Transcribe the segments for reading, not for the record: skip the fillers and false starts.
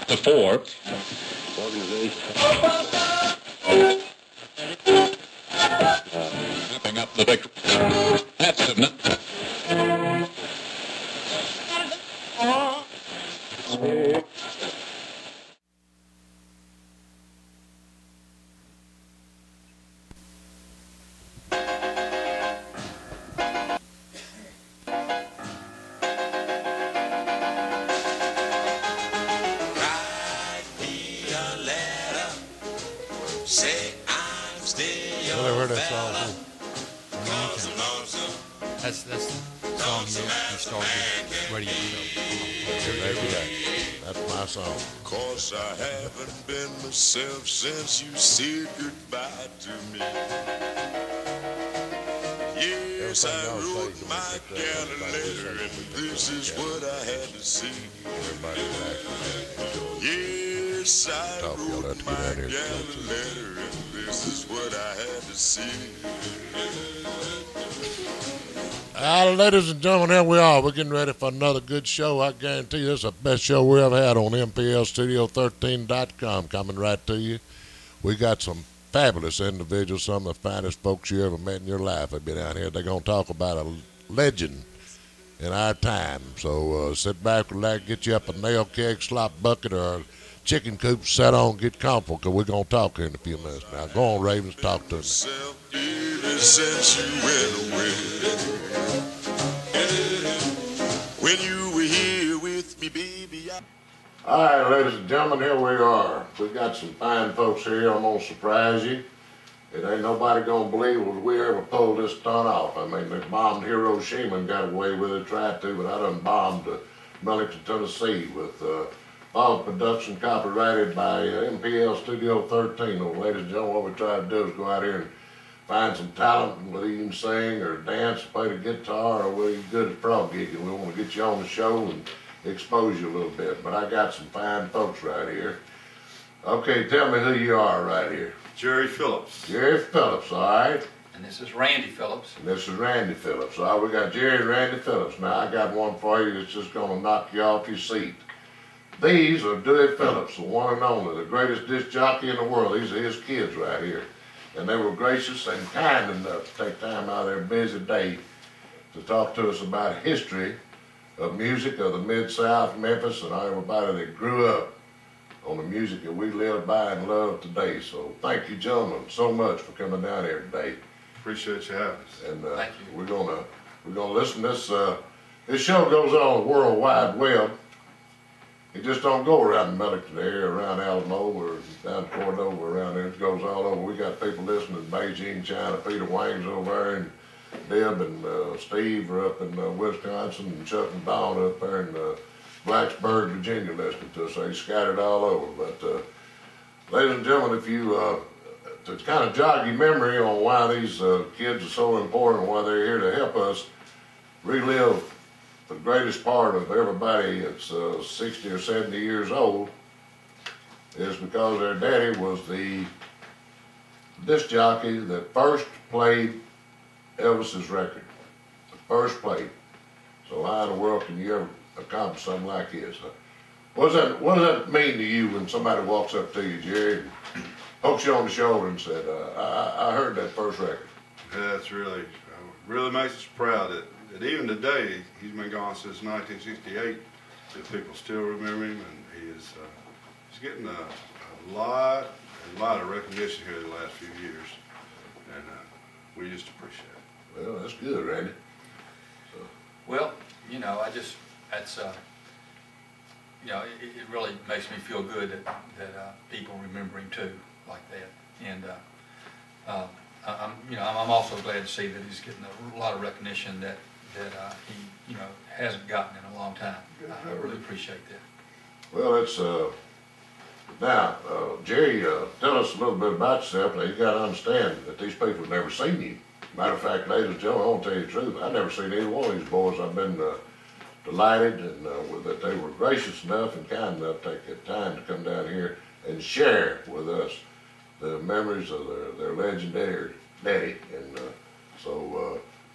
The 4. Wrapping up the victory. That's enough. That's the song you started radio show. There we go. That's my song. 'Cause I haven't been myself since you said goodbye to me. Yes, I wrote my gal a letter, and this is what I had to see. Yes, I wrote my gal a letter, and this is what I had to see. Ladies and gentlemen, here we are. We're getting ready for another good show. I guarantee you this is the best show we ever had on MPLstudio13.com coming right to you. We got some fabulous individuals, some of the finest folks you ever met in your life have been down here. They're going to talk about a legend in our time. So sit back, relax, get you up a nail keg, slop bucket, or a chicken coop, set on, get comfortable, because we're going to talk here in a few minutes. Now, go on, Ravens, talk to me. Since you went away. When you were here with me, baby. All right, ladies and gentlemen, here we are. We got some fine folks here. I'm going to surprise you. It ain't nobody going to believe we ever pulled this stunt off. I mean, they bombed Hiroshima and got away with it, tried to, but I done bombed Millington, Tennessee with bomb production copyrighted by MPL Studio 13. Well, ladies and gentlemen, what we try to do is go out here and find some talent, whether you can sing or dance, play the guitar, or whether you're good at frog gigging. We want to get you on the show and expose you a little bit. But I got some fine folks right here. Okay, tell me who you are right here. Jerry Phillips. Jerry Phillips, all right. And this is Randy Phillips. And this is Randy Phillips. All right, we got Jerry and Randy Phillips. Now, I got one for you that's just going to knock you off your seat. These are Dewey Phillips, the one and only, the greatest disc jockey in the world. These are his kids right here. And they were gracious and kind enough to take time out of their busy day to talk to us about history of music of the Mid-South, Memphis, and everybody that grew up on the music that we live by and love today. So thank you, gentlemen, so much for coming down here today. Appreciate you having us. And thank you. we're gonna listen to this. This show goes on the World Wide Web. It just don't go around the Millington area, around Alamo, or down Cordova, around there. It goes all over. We got people listening in Beijing, China. Peter Wang's over there, and Deb and Steve are up in Wisconsin, and Chuck and Don up there in Blacksburg, Virginia, listening to us. They scattered all over. But ladies and gentlemen, if you to kind of jog your memory on why these kids are so important, why they're here to help us relive the greatest part of everybody that's 60 or 70 years old, is because their daddy was the disc jockey that first played Elvis's record. The first played. So how in the world can you ever accomplish something like this? What does that mean to you when somebody walks up to you, Jerry, and pokes you on the shoulder and said, I heard that first record? Yeah, that's really makes us proud that even today, he's been gone since 1968, that people still remember him, and he's getting a lot of recognition here the last few years, and we just appreciate it. Well, that's good, Randy. So. Well, you know, that's you know, it really makes me feel good that people remember him too, like that, and I'm also glad to see that he's getting a lot of recognition that he, you know, hasn't gotten in a long time. I really appreciate that. Well, it's now, Jerry, tell us a little bit about yourself. Now, you got to understand that these people have never seen you. Matter of fact, ladies and gentlemen, I want to tell you the truth. I've never seen either one of these boys. I've been delighted and that they were gracious enough and kind enough to take the time to come down here and share with us the memories of their legendary daddy. And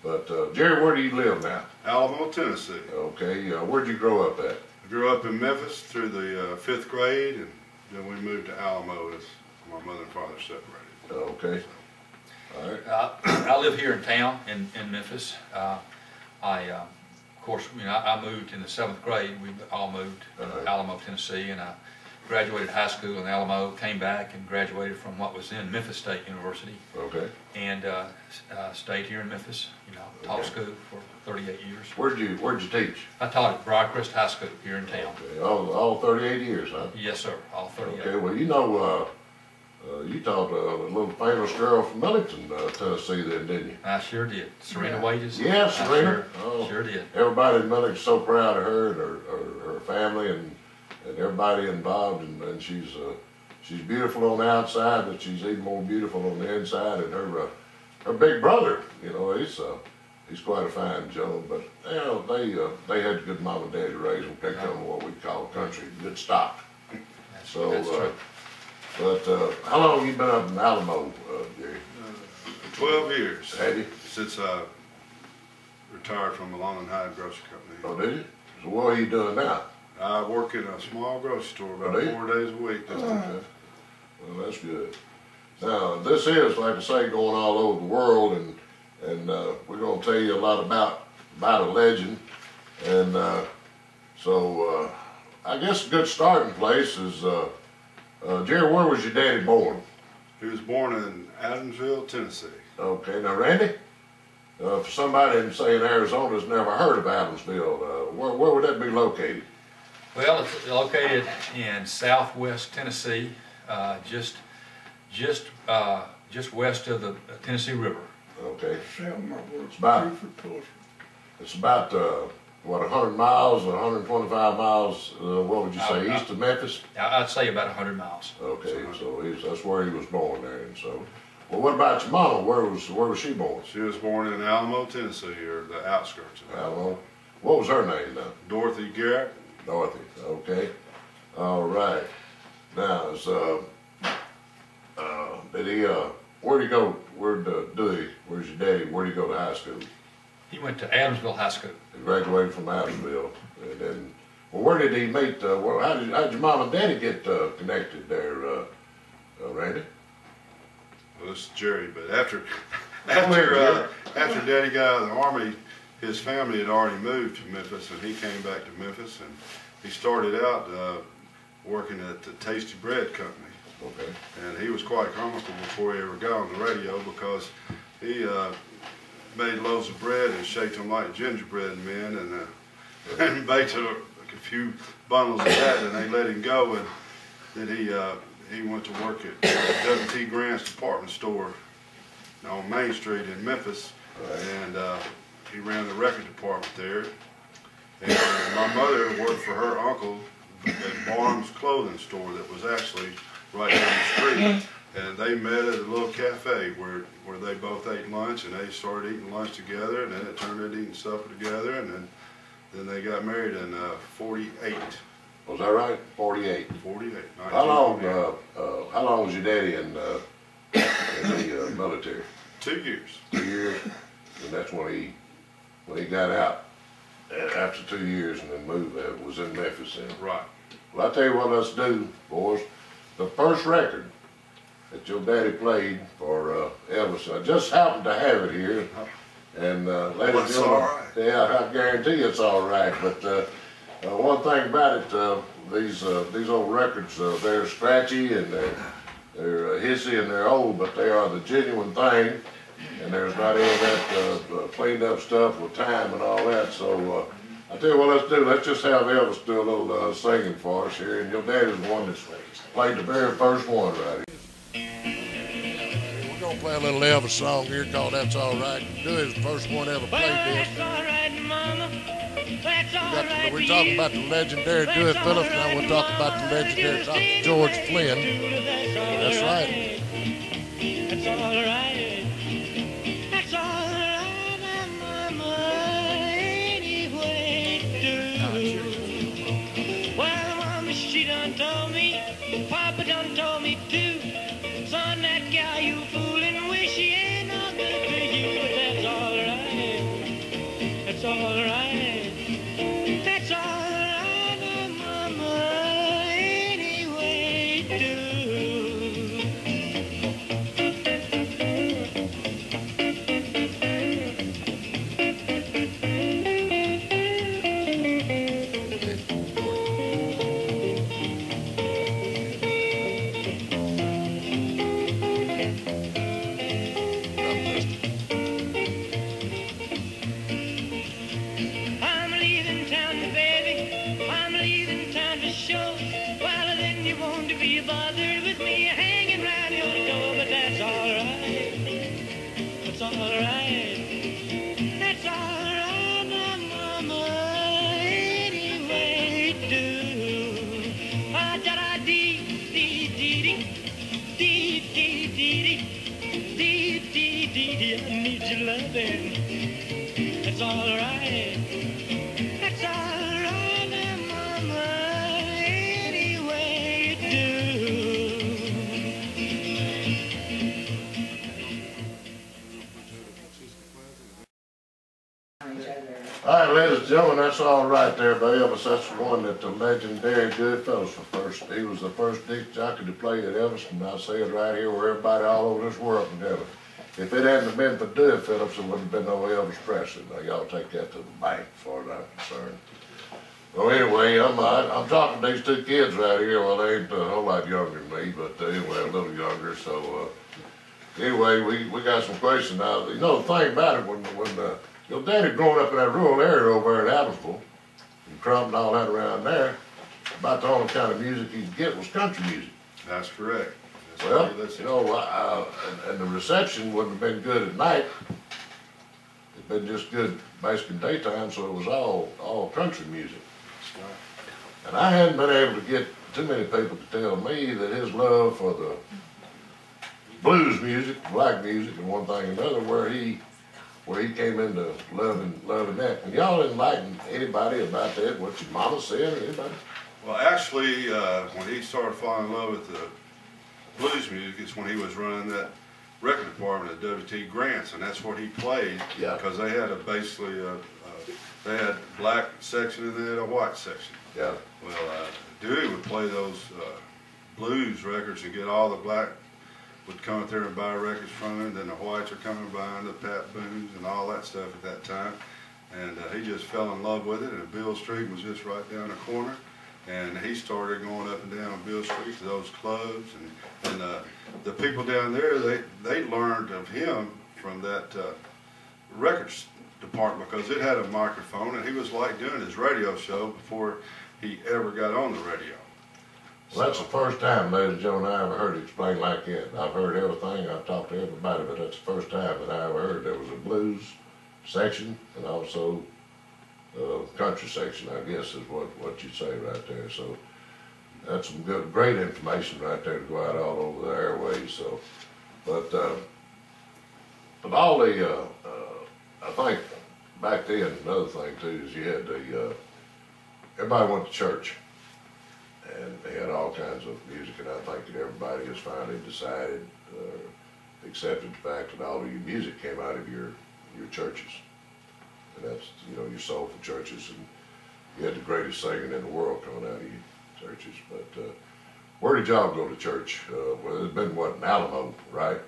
but Jerry, where do you live now? Alamo, Tennessee. Okay, where'd you grow up at? I grew up in Memphis through the 5th grade, and then we moved to Alamo as my mother and father separated. Okay. All right. I live here in town in Memphis. Of course, I moved in the 7th grade. We all moved to Alamo, Tennessee, and I graduated high school in Alamo, came back and graduated from what was then Memphis State University. Okay. And stayed here in Memphis, taught school for 38 years. Where'd you teach? I taught at Briarcrest High School here in town. Okay. All 38 years, huh? Yes, sir, all 38. Okay, well, you taught a little famous girl from Millington, Tennessee then, didn't you? I sure did. Serena Wages? Yeah, Serena. Sure did. Everybody in Millington's so proud of her and her family and everybody involved, and she's beautiful on the outside, but she's even more beautiful on the inside. And her big brother, he's quite a fine gentleman, but they had good mom and dad to raise them. They come from what we call country, good stock. That's So, true. but how long have you been up in Alamo, Jerry? 12 years. Have you? Since I retired from the Long and Hyde Grocery Company. Oh, did you? So what are you doing now? I work in a small grocery store about Oh, do you? 4 days a week. Okay. Well, that's good. Now, this is, like I say, going all over the world, and we're going to tell you a lot about a legend. And so I guess a good starting place is, Jerry, where was your daddy born? He was born in Adamsville, Tennessee. Okay, now Randy, for somebody in, say, in Arizona has never heard of Adamsville, where would that be located? Well, it's located in southwest Tennessee, just west of the Tennessee River. Okay. It's about what, 100 miles or 125 miles, what would you say, east of Memphis? I'd say about 100 miles. Okay, so that's where he was born there. And so, well, what about your mama? Where was she born? She was born in Alamo, Tennessee, or the outskirts of Alamo. Alamo. What was her name now? Dorothy Garrett. Dorothy, okay. All right. Now, did he, where'd he go, where's your daddy, where'd he go to high school? He went to Adamsville High School. He graduated from Adamsville, and then, well, where did he meet, how did your mom and daddy get connected there, Randy? Well, this is Jerry, but after Daddy got out of the Army, his family had already moved to Memphis, and he came back to Memphis, and he started out working at the Tasty Bread Company. Okay. And he was quite comical before he ever got on the radio, because he made loaves of bread and shaped them like gingerbread men, and baked a few bundles of that, and they let him go. And then he went to work at W.T. Grant's department store on Main Street in Memphis, and he ran the record department there. And my mother worked for her uncle at Barnes Clothing Store that was actually right down the street. And they met at a little cafe where they both ate lunch, and they started eating lunch together, and then it turned into eating supper together, and then they got married in 48. Was that right? 48. 48. How long was your daddy in the military? 2 years. 2 years, and that's when he got out after 2 years, and then moved. Was in Memphis then. Right. Well, I tell you what, let's do, boys. The first record that your daddy played for Elvis, I just happened to have it here, and ladies and gentlemen, all right. yeah, I guarantee it's all right. But one thing about it, these old records, they're scratchy and they're hissy and they're old, but they are the genuine thing, and there's not any of that cleaned up stuff with time and all that. So I tell you what, let's do. Let's just have Elvis do a little singing for us here, and your daddy's the one that played the very first one right here. We're gonna play a little Elvis song here called "That's All Right." Do is the first one ever played this. That's all right, Mama. That's all right. We're talking about the legendary Dewey Phillips. Now we're talking about the legendary Dr. George Flynn. That's right. That's all right. That's all right, Mama. Anyway, do. Well, Mama, she done told me. Papa done told me too. Son, that gal you foolin' with, she ain't no good to you. But that's all right. That's all right. That's all right, you bothered with me hanging round your door, but that's alright. That's alright. That's alright now, mama, anyway do. Ah, da-da-dee, dee-dee-dee, dee-dee-dee-dee, dee-dee-dee-dee, I need your loving. That's alright. That's alright now, mama, anyway do. All right, ladies and gentlemen, that's all right there, by Elvis. That's the one that the legendary Phillips was first. He was the first disc jockey to play at Elvis, and I say it right here where everybody all over this world can tell it. If it hadn't been for Phillips, there wouldn't have been no Elvis Presley. Now, y'all take that to the bank, as far as I'm concerned. Well, anyway, I'm talking to these two kids right here. Well, they ain't a whole lot younger than me, but anyway, a little younger. So, anyway, we got some questions now. You know, the thing about it, when your daddy growing up in that rural area over there at Adamsville, and Crump and all that around there, about the only kind of music he'd get was country music. That's correct. That's Well, what he listened you know, and the reception wouldn't have been good at night. It'd been just good basically daytime, so it was all country music. to. Right. And I hadn't been able to get too many people to tell me that his love for the blues music, black music, and one thing and another, where he came into loving that. And y'all enlighten anybody about that, what your mama said, or anybody? Well, actually, when he started falling in love with the blues music, it's when he was running that record department at W.T. Grant's, and that's what he played. Yeah. Because they had they had black section and they had a white section. Yeah. Well, Dewey would play those blues records and get all the black would come up there and buy records from him. Then the whites are coming by, the Pat Boones and all that stuff at that time. And he just fell in love with it. And Bill Street was just right down the corner. And he started going up and down Bill Street to those clubs. And the people down there, they learned of him from that records department, because it had a microphone and he was like doing his radio show before he ever got on the radio. Well, that's the first time, ladies and gentlemen, I ever heard it explained like that. I've heard everything, I've talked to everybody, but that's the first time that I ever heard there was a blues section and also country section, I guess is what you'd say right there. So that's some great information right there to go out all over the airways. So, but all the, I think back then, another thing too is you had everybody went to church. And they had all kinds of music, and I think that everybody has finally decided, accepted the fact that all of your music came out of your churches. And that's, you know, your soulful churches, and you had the greatest singing in the world coming out of your churches. But where did y'all go to church? Well, there's been, what, in Alamo, right?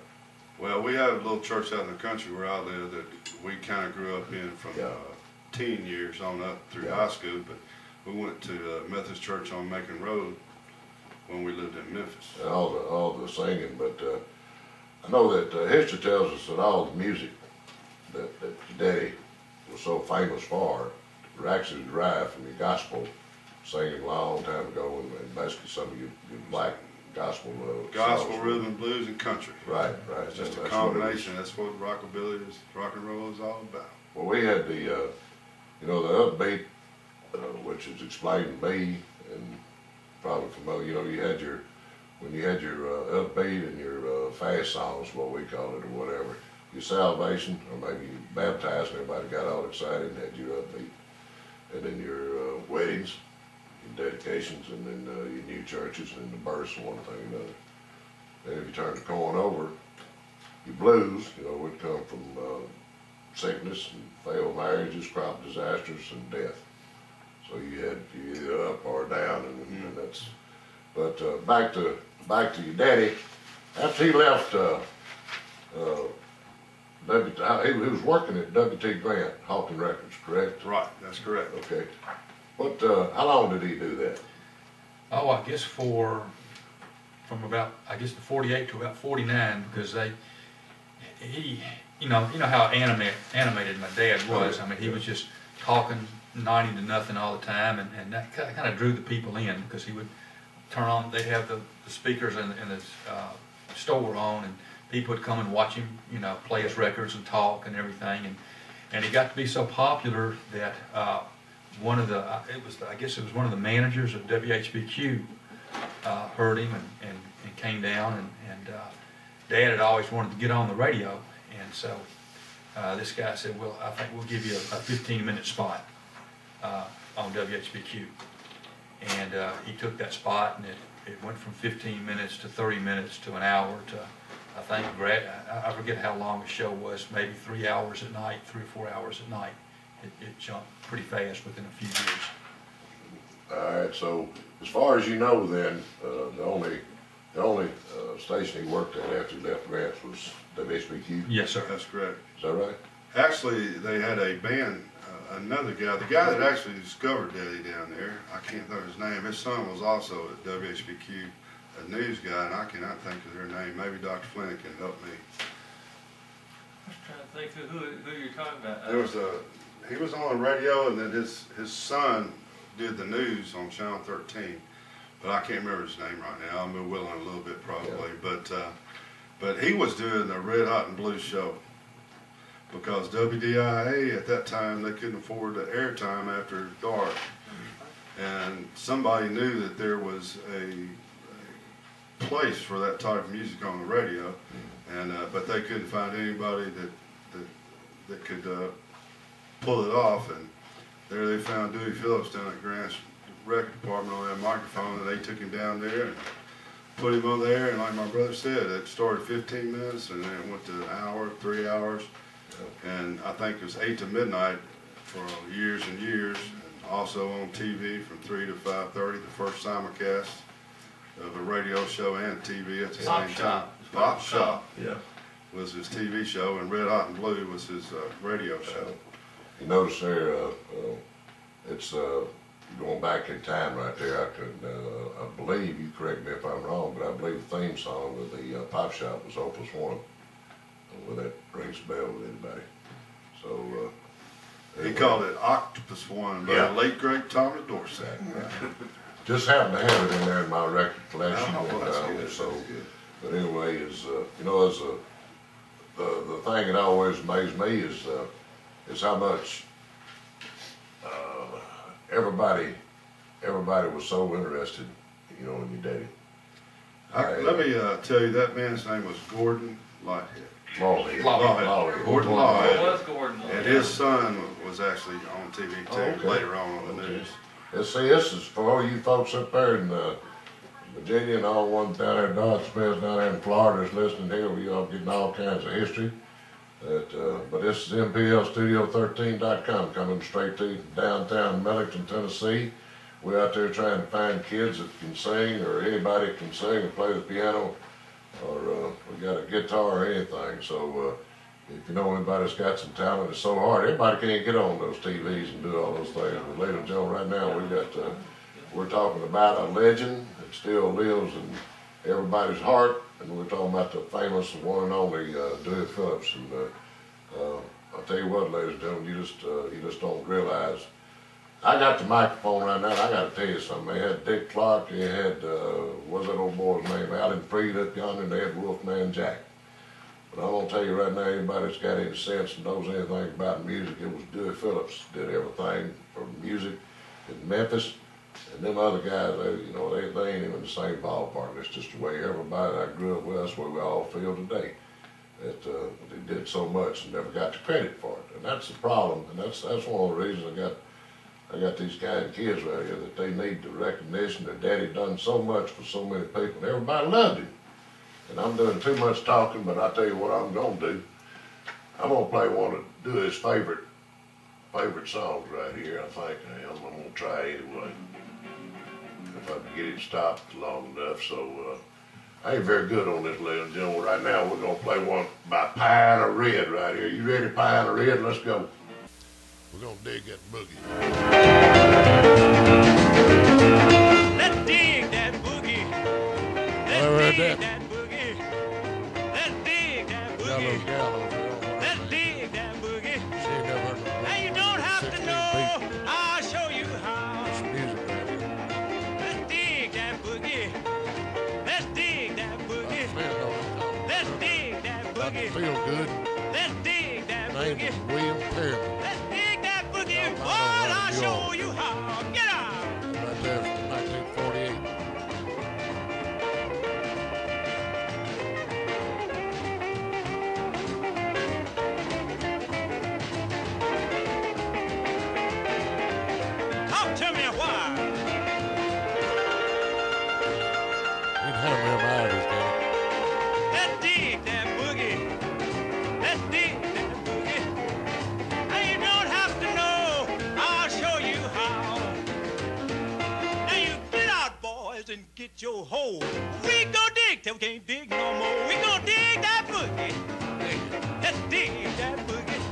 Well, we had a little church out in the country where I live that we kind of grew up in from teen years on up through high school, but we went to Methodist Church on Macon Road when we lived in Memphis. And all the singing, but I know that history tells us that all the music that your daddy was so famous for were actually derived from your gospel singing a long time ago, and basically some of your black gospel songs. Rhythm, blues, and country. Right. It's just a combination. That's what rockabilly is, rock and roll is all about. Well, we had the, you know, the upbeat, which is explained to me, and probably familiar. You know, when you had your upbeat and your fast songs, what we call it, or whatever, your salvation, or maybe you baptized and everybody got all excited and had your upbeat, and then your weddings, your dedications, and then your new churches, and the births, and one thing and another. Then if you turn the coin over, your blues, you know, would come from sickness and failed marriages, crop disasters, and death. So you had either up or down, and that's. But back to your daddy. After he left, he was working at W.T. Grant, Hawkins Records, correct? Right, that's correct. Okay. What? How long did he do that? Oh, I guess from about the 48 to about 49, because you know how animated my dad was. I mean, he was just talking 90 to nothing all the time, and that kind of drew the people in, because he would turn on, they have the speakers in the store on, and people would come and watch him, you know, play his records and talk and everything. And he got to be so popular that one of the, I guess it was one of the managers of WHBQ heard him and came down, and Dad had always wanted to get on the radio, and so this guy said, well, I think we'll give you a 15-minute spot on WHBQ. And he took that spot, and it went from 15 minutes to 30 minutes to an hour to, I think, I forget how long the show was, maybe 3 hours at night, 3 or 4 hours at night. It jumped pretty fast within a few years. All right, so as far as you know then, the only station he worked at after he left Grants was WHBQ? Yes, sir. That's correct. Is that right? Actually, they had a band, another guy, the guy that actually discovered Daddy down there, I can't know his name. His son was also at WHBQ, a news guy, and I cannot think of their name. Maybe Dr. Flynn can help me. I was trying to think of who you're talking about. There was he was on the radio, and then his son did the news on Channel 13, but I can't remember his name right now. I'm willing a little bit probably, yeah. But he was doing the Red Hot and Blues show because WDIA at that time, they couldn't afford the airtime after dark, and somebody knew that there was a place for that type of music on the radio, and but they couldn't find anybody that could pull it off, and there they found Dewey Phillips down at Grant's record department on that microphone, and they took him down there and put him on there, and like my brother said, it started 15 minutes, and then it went to an hour, 3 hours, and I think it was 8 to midnight for years and years, and also on TV from 3 to 5:30, the first simulcast of a radio show and TV at the same time. Pop Shop was his TV show, and Red Hot and Blue was his radio show. You notice there, it's going back in time right there. I believe, you correct me if I'm wrong, but I believe the theme song of the Pop Shop was Opus 1. Whether that rings a bell with anybody. So he called it Octopus One by the late great Tommy Dorsett. Just happened to have it in there in my record collection. Good. But anyway, you know, the thing that always amazed me is how much everybody was so interested, you know, in your daddy. Let me tell you, that man's name was Gordon Lighthead. Lawhead. Gordon It Lighthead. was Gordon. And his son was actually on TV too, later on the news. Let's see, this is for all you folks up there in Virginia and all one down there in Dodge Springs, down there in Florida that's listening here. We all getting all kinds of history. But this is MPLstudio13.com coming straight to downtown Millington, Tennessee. We're out there trying to find kids that can sing, or anybody that can sing and play the piano, or we got a guitar or anything. So if you know anybody that's got some talent, it's so hard. Everybody can't get on those TVs and do all those things. But ladies and gentlemen, right now we're talking about a legend that still lives in everybody's heart, and we're talking about the famous one and only Dewey Phillips. And I'll tell you what, ladies and gentlemen, you just don't realize. I got the microphone right now, and I got to tell you something. They had Dick Clark, they had, what's that old boy's name, Alan Freed up yonder, and they had Wolfman Jack. But I'm going to tell you right now, anybody that's got any sense and knows anything about music, it was Dewey Phillips did everything for music in Memphis. And them other guys, they ain't even in the same ballpark. It's just the way everybody I grew up with, that's what we all feel today. That they did so much and never got the credit for it. And that's the problem, and that's one of the reasons I got these kind of kids right here, that they need the recognition that Daddy done so much for so many people, and everybody loved him. And I'm doing too much talking, but I'll tell you what I'm gonna do. I'm gonna play one of Dewey's favorite songs right here. I think I'm gonna try anyway. If I can get it stopped long enough. So I ain't very good on this, ladies and gentlemen. Right now we're gonna play one by Pine of Red right here. You ready, Pine of Red? Let's go. We're gonna dig that boogie. Let's dig that boogie. Let's dig that boogie. Let's dig that boogie. Let's dig that boogie. Now you don't have to know. I'll show you how. Let's dig that boogie. real good. Let's dig that Name boogie. is William Perry. Let's dig that boogie. Now, Boy, I don't know I'll how to show you how. Get out. Right there from 1948. Talk to me a while. He'd hammer him out of his game. Let's dig that boogie. Let's dig that boogie. Now you don't have to know. I'll show you how. Now you get out, boys, and get your hoe. We go dig till we can't dig no more. We go dig that boogie. Let's dig that boogie.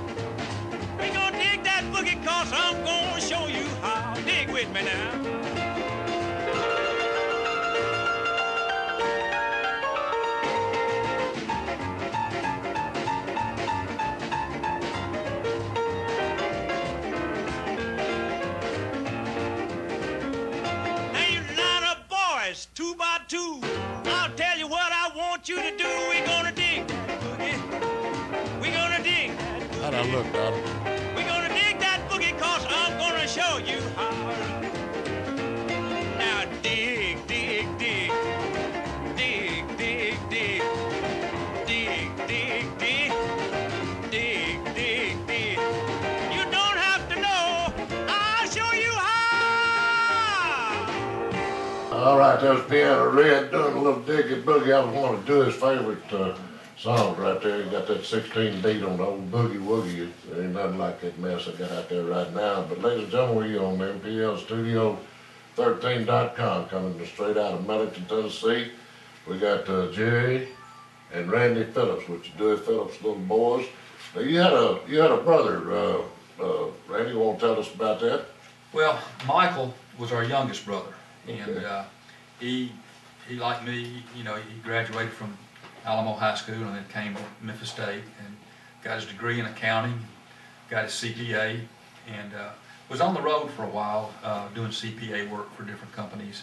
We gonna dig that boogie 'cause I'm gonna show you how. Dig with me now. Now you line up boys, 2 by 2. I'll tell you what I want you to do. We're gonna dig that boogie. We're gonna dig that boogie. How'd I look, Donnie? We're gonna dig that boogie 'cause I'm gonna show you how. Now dig, dig, dig. Dig, dig, dig. Dig, dig, dig. Dig, dig, dig. You don't have to know. I'll show you how. All right, there's Piano Red doing a little diggy boogie. I was wanting to do his favorite songs right there. He got that 16 beat on the old boogie woogie. There ain't nothing like that mess I got out there right now. But ladies and gentlemen, we on MPL Studio 13.com coming straight out of Middleton, Tennessee. We got Jerry and Randy Phillips, which is Dewey Phillips' little boys. Now you had a brother, Randy. You want to tell us about that? Well, Michael was our youngest brother, and Okay. he like me, you know, he graduated from Alamo High School and then came to Memphis State and got his degree in accounting, got his CPA, and was on the road for a while doing CPA work for different companies.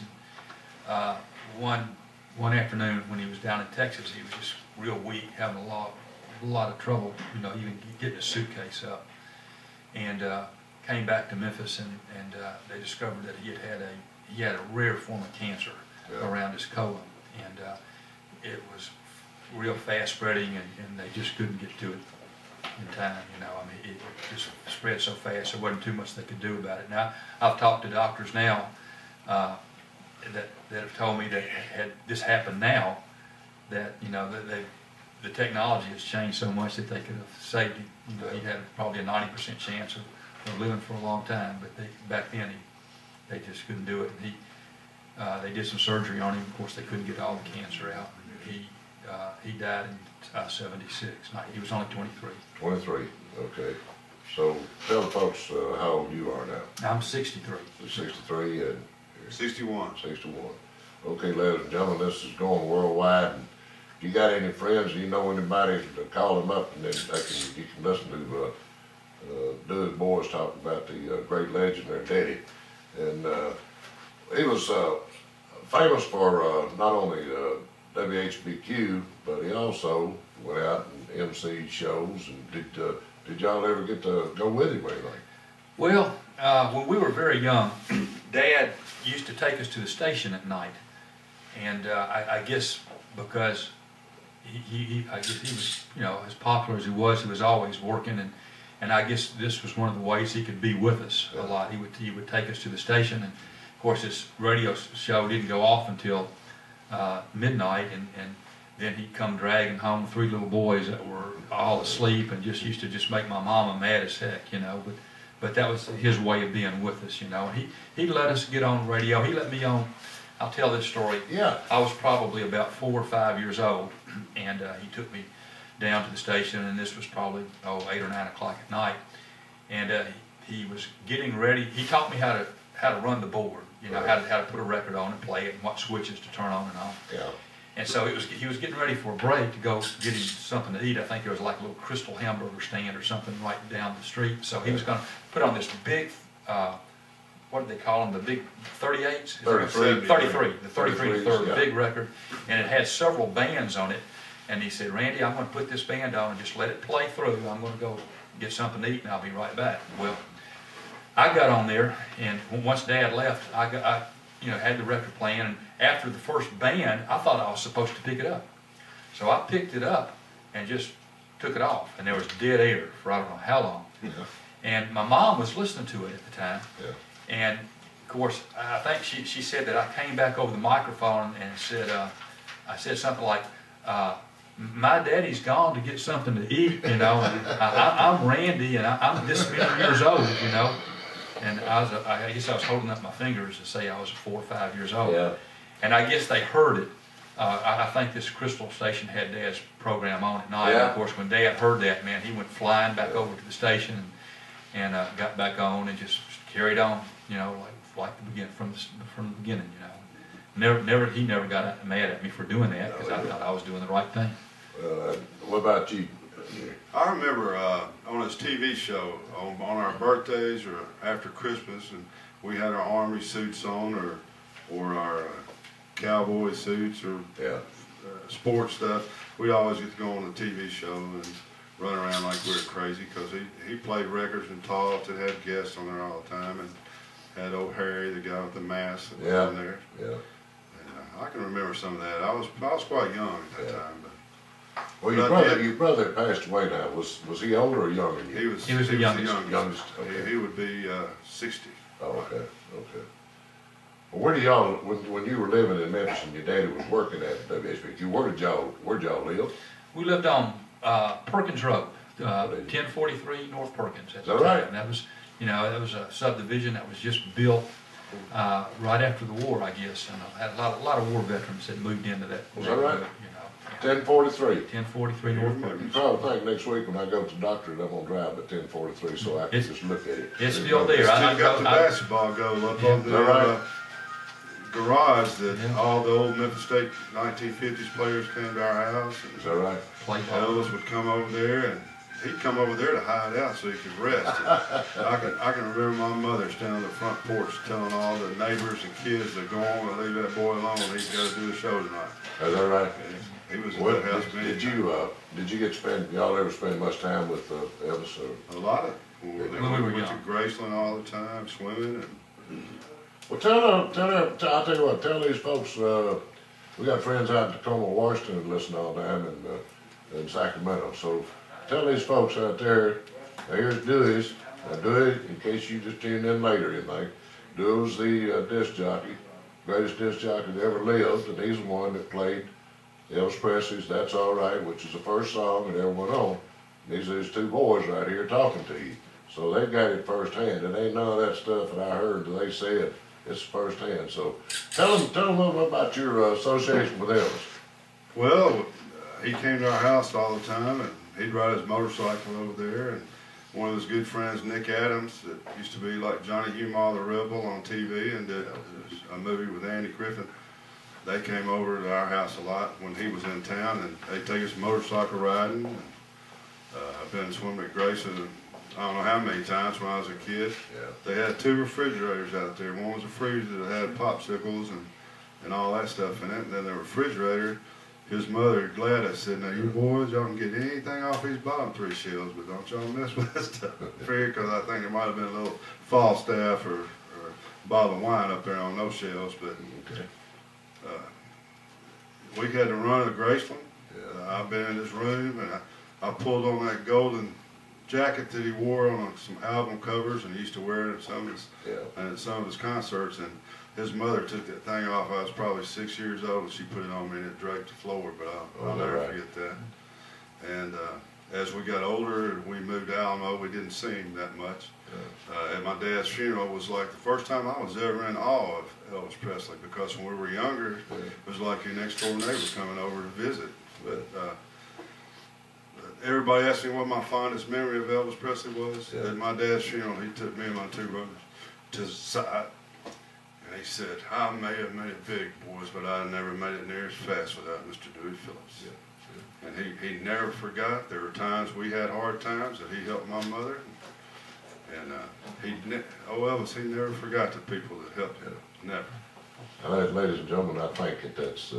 And one afternoon when he was down in Texas, he was just real weak, having a lot of trouble, you know, even getting his suitcase up, and came back to Memphis, and they discovered that he had a rare form of cancer around his colon, and it was real fast spreading, and they just couldn't get to it in time. You know, I mean, it just spread so fast, there wasn't too much they could do about it. Now, I've talked to doctors now that have told me that had this happened now, that, you know, that the technology has changed so much that they could have saved him. You know, he had probably a 90% chance of living for a long time, but back then they just couldn't do it. And they did some surgery on him. Of course, they couldn't get all the cancer out. He died in 76. He was only 23. 23, okay. So tell the folks how old you are now. I'm 63. You're 63 and 61. 61. Okay, ladies and gentlemen, this is going worldwide. And if you got any friends, you know anybody, call them up, and then you can listen to Dewey boys talk about the great legend, their daddy. And he was famous for not only WHBQ, but he also went out and emceed shows. And did y'all ever get to go with him or anything? Well, when we were very young, Dad used to take us to the station at night, and I guess because I guess he was, you know, as popular as he was always working, and I guess this was one of the ways he could be with us a lot. He would take us to the station, and of course this radio show didn't go off until midnight, and then he'd come dragging home 3 little boys that were all asleep, and just used to just make my mama mad as heck, you know. But that was his way of being with us, you know. He let us get on radio. He let me on. I'll tell this story. Yeah. I was probably about 4 or 5 years old, and he took me down to the station, and this was probably 8 or 9 o'clock at night, and he was getting ready. He taught me how to run the board, you know, how to put a record on and play it, and what switches to turn on and off. Yeah. And so he was getting ready for a break to go get him something to eat. I think there was like a little Crystal hamburger stand or something right down the street. So he was going to put on this big, what do they call them, the big 38s? 33. 33, the 33 33s, third, yeah. big record. And it had several bands on it. And he said, Randy, I'm going to put this band on and just let it play through. I'm going to go get something to eat and I'll be right back. Well, I got on there, and once Dad left, I had the record playing, and after the first band, I thought I was supposed to pick it up. So I picked it up and just took it off, and there was dead air for I don't know how long. Yeah. And my mom was listening to it at the time, Yeah. and of course, I think she said that I came back over the microphone and said, I said something like, my daddy's gone to get something to eat, you know, and I'm Randy, and I'm this many years old, you know. And I guess I was holding up my fingers to say I was 4 or 5 years old. Yeah. And I guess they heard it. I think this Crystal station had Dad's program on at night. Yeah. And of course, when Dad heard that, man, he went flying back over to the station and got back on and just carried on, you know, like the beginning, from the beginning, you know. He never got mad at me for doing that, because I thought I was doing the right thing. What about you? I remember on his TV show, on our birthdays or after Christmas, and we had our army suits on, or our cowboy suits, or sports stuff. We always get to go on the TV show and run around like we were crazy, because he played records and talked and had guests on there all the time, and had old Harry, the guy with the mask, that was on there. Yeah. And I can remember some of that. I was quite young at that time. But Well, your brother passed away now. Was he older or younger than you? He was the youngest. Youngest. Okay. He would be 60. Oh, okay. Okay. Well, where do y'all, when you were living in Memphis and your daddy was working at WSBQ, where'd y'all live? We lived on Perkins Road, 1043 North Perkins. Is that right? And that was, you know, that was a subdivision that was just built right after the war, I guess. And had a lot of war veterans that moved into that. Is that right? You know, 1043. 1043 North You Perkins. probably think next week when I go to the doctor that I'm gonna drive at 1043 so I can just look at it. It's still there. Still got the basketball goal up on the garage that all the old Memphis State 1950s players came to our house. Is that right? Elvis would come over there, and he'd come over there to hide out so he could rest. I can remember my mother standing on the front porch telling all the neighbors and kids to go on and leave that boy alone. He's got to do a show tonight. Is that right? He was in Well, that house. did you get to spend, y'all ever spend much time with Elvis? A lot of. We were went to young. Graceland all the time, swimming. And Well, I'll tell you what, tell these folks, we got friends out in Tacoma, Washington that listen all the time, and in Sacramento. So tell these folks out there, here's Dewey's. Now Dewey, in case you just tuned in later, you think, Dewey was the disc jockey, greatest disc jockey that ever lived, and he's the one that played Elvis Presley's That's All Right, which is the first song that ever went on. These are these two boys right here talking to you. So they got it firsthand. It ain't none of that stuff that I heard that they said. It's firsthand. So tell them a little bit about your association with Elvis. well, he came to our house all the time, and he'd ride his motorcycle over there. And one of his good friends, Nick Adams, that used to be like Johnny Humaw the Rebel on TV and did a movie with Andy Griffin. They came over to our house a lot when he was in town, and they'd take us motorcycle riding. And, I've been swimming at Graceland I don't know how many times when I was a kid. Yeah. They had 2 refrigerators out there. One was a freezer that had popsicles and all that stuff in it. And then the refrigerator, his mother, Gladys, said, now you boys, y'all can get anything off these bottom 3 shelves, but don't y'all mess with that stuff. Because I think there might have been a little Falstaff or a bottle of wine up there on those shelves. But we had to run to Graceland. I've been in this room, and I pulled on that golden jacket that he wore on some album covers, and he used to wear it at some of his concerts. And his mother took that thing off. I was probably 6 years old, and she put it on me, and it draped the floor. But I'll never forget that. And as we got older and we moved to Alamo, we didn't see him that much. At my dad's funeral was like the first time I was ever in awe of Elvis Presley, because when we were younger, it was like your next door neighbor coming over to visit. But everybody asked me what my fondest memory of Elvis Presley was. At my dad's funeral, he took me and my 2 brothers to the side, and he said, I may have made it big, boys, but I never made it near as fast without Mr. Dewey Phillips. And he never forgot. There were times we had hard times that he helped my mother. And Elvis, he never forgot the people that helped him. Never. Ladies and gentlemen, I think that's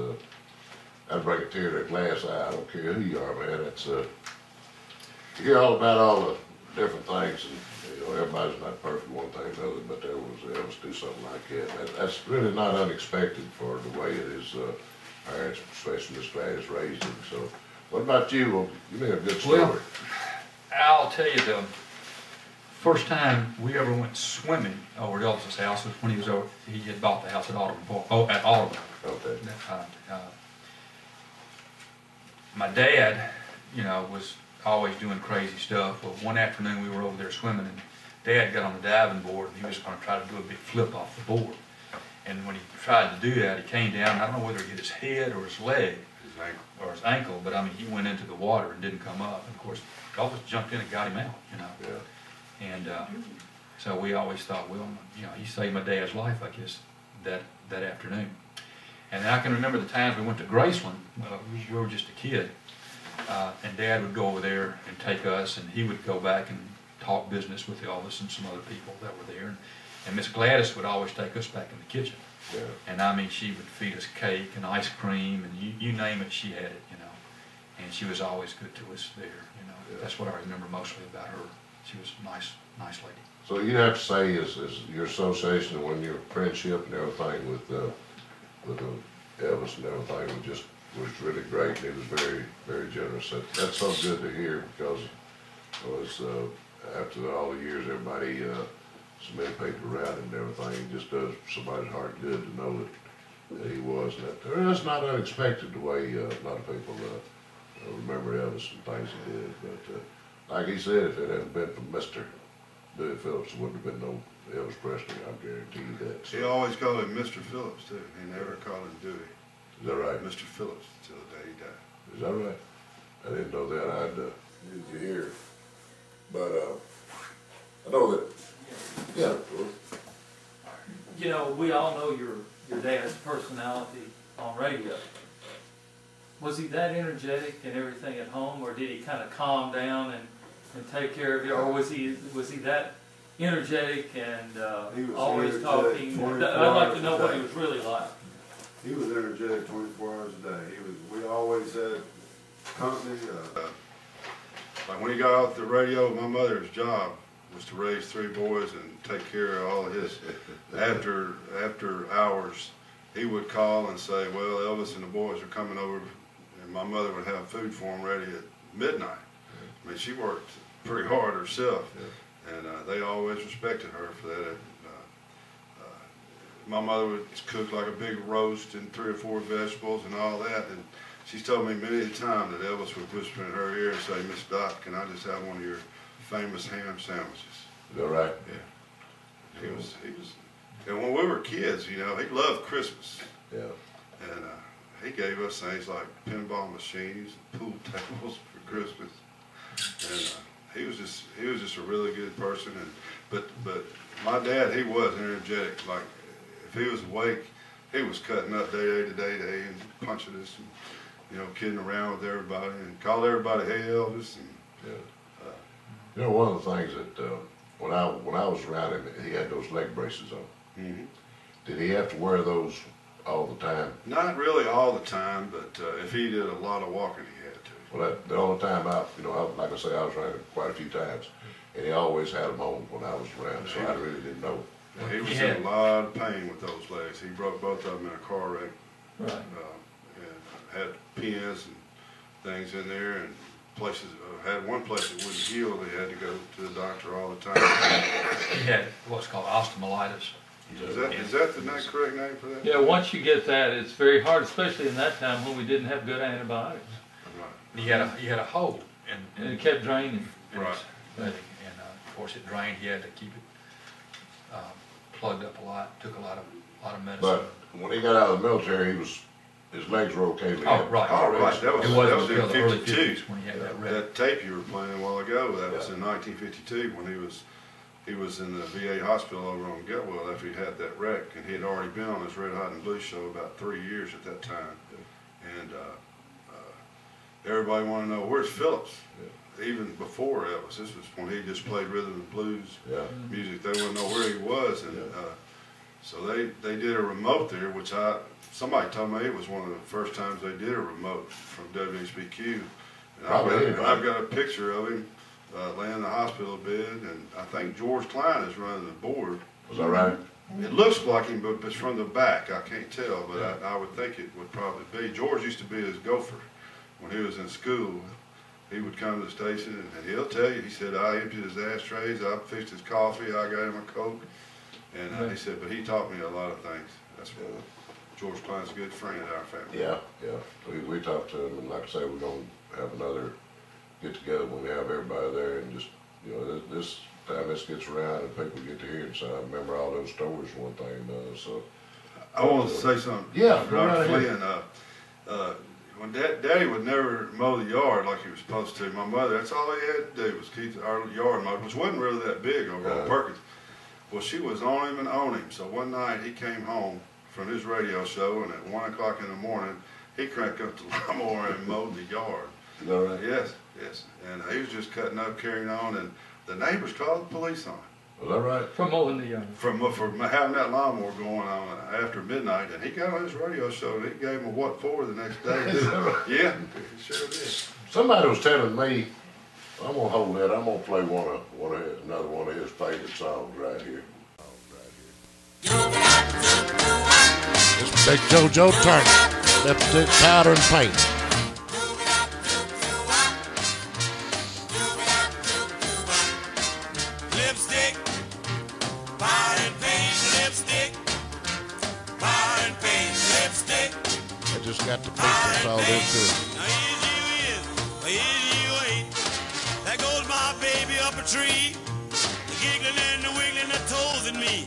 I'd bring a tear to a glass eye. I don't care who you are, man. It's you hear all about all the different things, and you know everybody's not perfect one thing or another, but there was Elvis do something like that. That's really not unexpected for the way it is. Parents, especially Miss Gladys, raised him. So, what about you? Well, you made a good story. Well, I'll tell you the first time we ever went swimming over at Elvis's house was when he was over. He had bought the house at Audubon. At Audubon. Okay. My dad, you know, was always doing crazy stuff. Well, one afternoon we were over there swimming, and Dad got on the diving board, and he was going to try to do a big flip off the board. And when he tried to do that, he came down. I don't know whether he hit his head or his leg or his ankle, but I mean, he went into the water and didn't come up. And of course, Elvis jumped in and got him out, you know. Yeah. And so we always thought, well, you know, he saved my dad's life, I guess, that afternoon. And I can remember the times we went to Graceland. We were just a kid, and Dad would go over there and take us, and he would go back and talk business with Elvis and some other people that were there. And Miss Gladys would always take us back in the kitchen. Yeah. And I mean, she would feed us cake and ice cream, and you name it, she had it, you know. And she was always good to us there, you know. Yeah. That's what I remember mostly about her. She was a nice lady. So you have to say is your association and when your friendship and everything with Elvis and everything was really great. And he was very, very generous. That's so good to hear because it was after all the years everybody submitted paper around him and everything, it just does somebody's heart good to know that he was. And that's not unexpected the way a lot of people remember Elvis and things he did. But like he said, if it hadn't been for Mr. Dewey Phillips, there wouldn't have been no Elvis Presley, I guarantee you that. So. He always called him Mr. Phillips, too. He never called him Dewey. Is that right? Mr. Phillips, till the day he died. Is that right? I didn't know that. I'd need to hear. But I know that, yeah. You know, we all know your dad's personality on radio. Was he that energetic and everything at home, or did he kind of calm down and take care of you, or was he that energetic and He was always energetic talking? 24 I'd like to know hours a what day. he was really like. He was energetic 24 hours a day. We always had company. Like when he got off the radio, my mother's job was to raise 3 boys and take care of all of his after hours. He would call and say, well, Elvis and the boys are coming over, and my mother would have food for them ready at midnight. I mean, she worked pretty hard herself, and they always respected her for that. My mother would cook like a big roast and 3 or 4 vegetables and all that, and she's told me many a time that Elvis would whisper in her ear and say, Miss Dot, can I just have one of your famous ham sandwiches? Is that right? Yeah. He was, and when we were kids, you know, he loved Christmas. Yeah. And he gave us things like pinball machines, pool tables for Christmas. And he was just a really good person. And but my dad, he was energetic. Like if he was awake, he was cutting up day to day and punching us, and you know, kidding around with everybody and called everybody, hey Elvis. And, Yeah. You know, one of the things that when I was around him, he had those leg braces on. mm-hmm. Did he have to wear those all the time? Not really all the time, but if he did a lot of walking, he had to. Well, the only time like I say, I was around him quite a few times, and he always had them on when I was around, so I really didn't know. He was in a lot of pain with those legs. He broke both of them in a car wreck. Right. And had pins and things in there, and places. Had one place that wouldn't heal. They had to go to the doctor all the time. He had what's called osteomyelitis. Is that the correct name for that? Yeah, once you get that, it's very hard, especially in that time when we didn't have good antibiotics. Right. He had a hole, And it kept draining. and of course it drained. He had to keep it plugged up a lot. Took a lot of medicine. But when he got out of the military, his legs were okay. Oh, right. Oh, right. That was It wasn't in until the early 52. 50s when he had that wreck. That tape you were playing a while ago, that was in 1952 when he was in the VA hospital over on Getwell after he had that wreck, and he had already been on his Red Hot and Blue show about 3 years at that time. And everybody wanted to know, where's Phillips? Even before Elvis, this was when he just played rhythm and blues music. They wanted to know where he was, and So they did a remote there, which somebody told me it was one of the first times they did a remote from WHBQ. And I've got a picture of him laying in the hospital bed, and I think George Klein is running the board. Was that right? It looks like him, but it's from the back. I can't tell, but I would think it would probably be. George used to be his gopher when he was in school. He would come to the station, and he'll tell you, he said, I emptied his ashtrays, I fixed his coffee, I got him a Coke. And he said, but he taught me a lot of things. That's what George Klein's a good friend of our family. Yeah, yeah. We talked to him, and like I say, we're going to have another get-together when we have everybody there, and just, you know, this time this gets around and people get to hear it. So I remember all those stories for one thing. So I want to say something. Yeah, Dr. Flynn, when Daddy would never mow the yard like he was supposed to. My mother, that's all he had to do was keep our yard mowed, which wasn't really that big over on Perkins. Well, she was on him and on him. So one night he came home from his radio show, and at 1 o'clock in the morning, he cranked up the lawnmower and mowed the yard. Is that right? Yes, yes. And he was just cutting up, carrying on, and the neighbors called the police on him. Is that right? From mowing the yard. For having that lawnmower going on after midnight, and he got on his radio show, and he gave him a what for the next day. Is that right? Yeah, he sure did. Somebody was telling me, I'm gonna hold that. I'm gonna play another one of his favorite songs right here. It's Big JoJo Turner, lipstick, powder, and paint. Lipstick, powder and paint, lipstick, powder and paint, lipstick. I just got the beat that's all there to it. Now here's you is, here's you ain't. There goes my baby up a tree, the giggling and the wiggling the toes in me.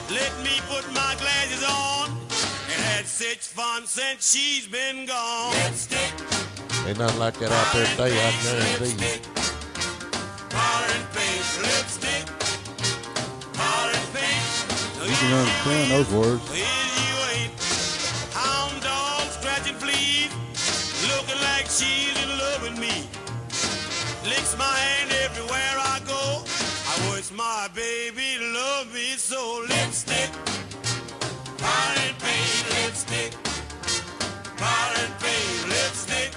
Let me put my glasses on, and had such fun since she's been gone. Lipstick, Ain't nothing like that out there today, I guarantee you. lipstick, powder and paint, lipstick, powder and paint. Now You can understand those words. Here you ain't, hound dog scratching fleas, looking like she's in love with me. Licks my hand everywhere I go. I wish my baby loved me so. Lipstick, powder and paint, lipstick, powder and paint, lipstick,